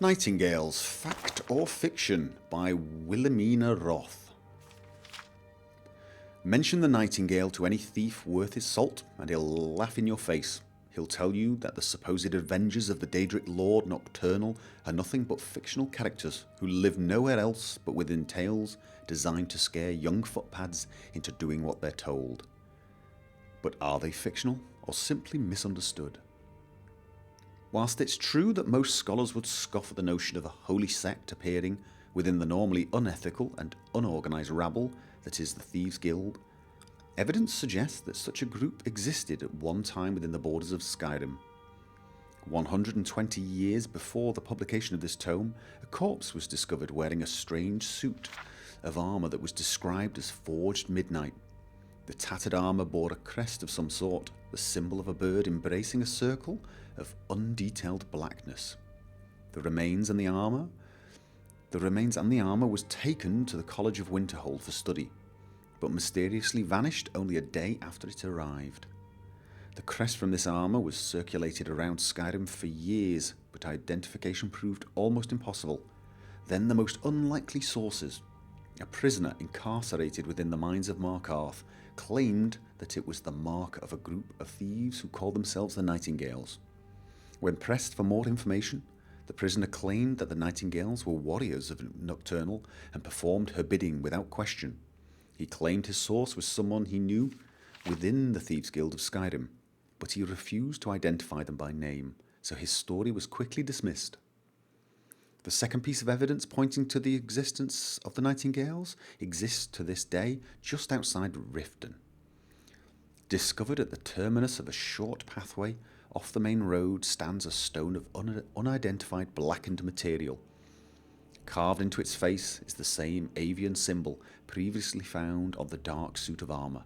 Nightingales, Fact or Fiction by Wilhelmina Roth. Mention the nightingale to any thief worth his salt and he'll laugh in your face. He'll tell you that the supposed avengers of the Daedric Lord Nocturnal are nothing but fictional characters who live nowhere else but within tales designed to scare young footpads into doing what they're told. But are they fictional or simply misunderstood? Whilst it's true that most scholars would scoff at the notion of a holy sect appearing within the normally unethical and unorganised rabble that is the Thieves' Guild, evidence suggests that such a group existed at one time within the borders of Skyrim. 120 years before the publication of this tome, a corpse was discovered wearing a strange suit of armour that was described as forged midnight. The tattered armour bore a crest of some sort, the symbol of a bird embracing a circle of undetailed blackness. The remains and the armour was taken to the College of Winterhold for study, but mysteriously vanished only a day after it arrived. The crest from this armour was circulated around Skyrim for years, but identification proved almost impossible. Then the most unlikely sources, a prisoner incarcerated within the mines of Markarth, claimed that it was the mark of a group of thieves who called themselves the Nightingales. When pressed for more information, the prisoner claimed that the Nightingales were warriors of Nocturnal and performed her bidding without question. He claimed his source was someone he knew within the Thieves' Guild of Skyrim, but he refused to identify them by name, so his story was quickly dismissed. The second piece of evidence pointing to the existence of the Nightingales exists to this day just outside Riften. Discovered at the terminus of a short pathway off the main road stands a stone of unidentified blackened material. Carved into its face is the same avian symbol previously found on the dark suit of armour.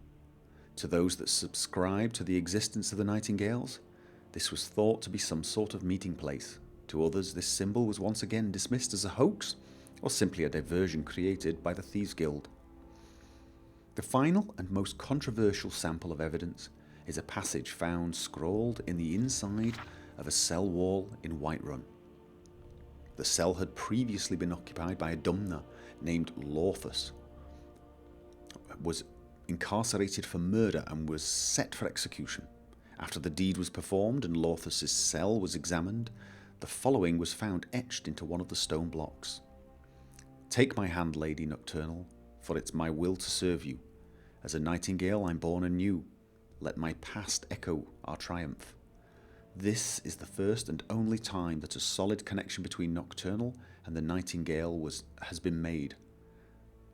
To those that subscribe to the existence of the Nightingales, this was thought to be some sort of meeting place. To others, this symbol was once again dismissed as a hoax or simply a diversion created by the Thieves' Guild. The final and most controversial sample of evidence is a passage found scrawled in the inside of a cell wall in Whiterun. The cell had previously been occupied by a Dumner named Lorthus, was incarcerated for murder and was set for execution. After the deed was performed and Lorthus's cell was examined, the following was found etched into one of the stone blocks. "Take my hand, Lady Nocturnal, for it's my will to serve you. As a nightingale I'm born anew. Let my past echo our triumph." This is the first and only time that a solid connection between Nocturnal and the Nightingale has been made.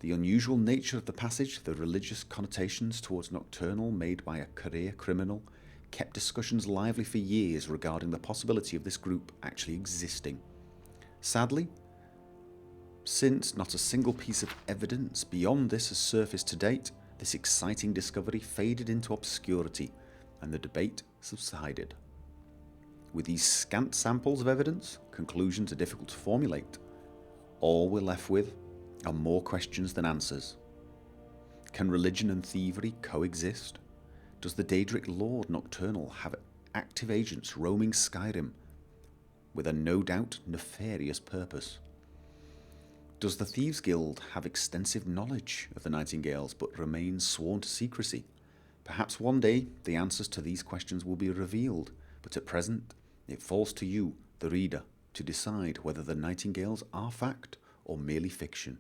The unusual nature of the passage, the religious connotations towards Nocturnal made by a career criminal, kept discussions lively for years regarding the possibility of this group actually existing. Sadly, since not a single piece of evidence beyond this has surfaced to date, this exciting discovery faded into obscurity and the debate subsided. With these scant samples of evidence, conclusions are difficult to formulate. All we're left with are more questions than answers. Can religion and thievery coexist? Does the Daedric Lord Nocturnal have active agents roaming Skyrim with a no doubt nefarious purpose? Does the Thieves' Guild have extensive knowledge of the Nightingales but remain sworn to secrecy? Perhaps one day the answers to these questions will be revealed, but at present it falls to you, the reader, to decide whether the Nightingales are fact or merely fiction.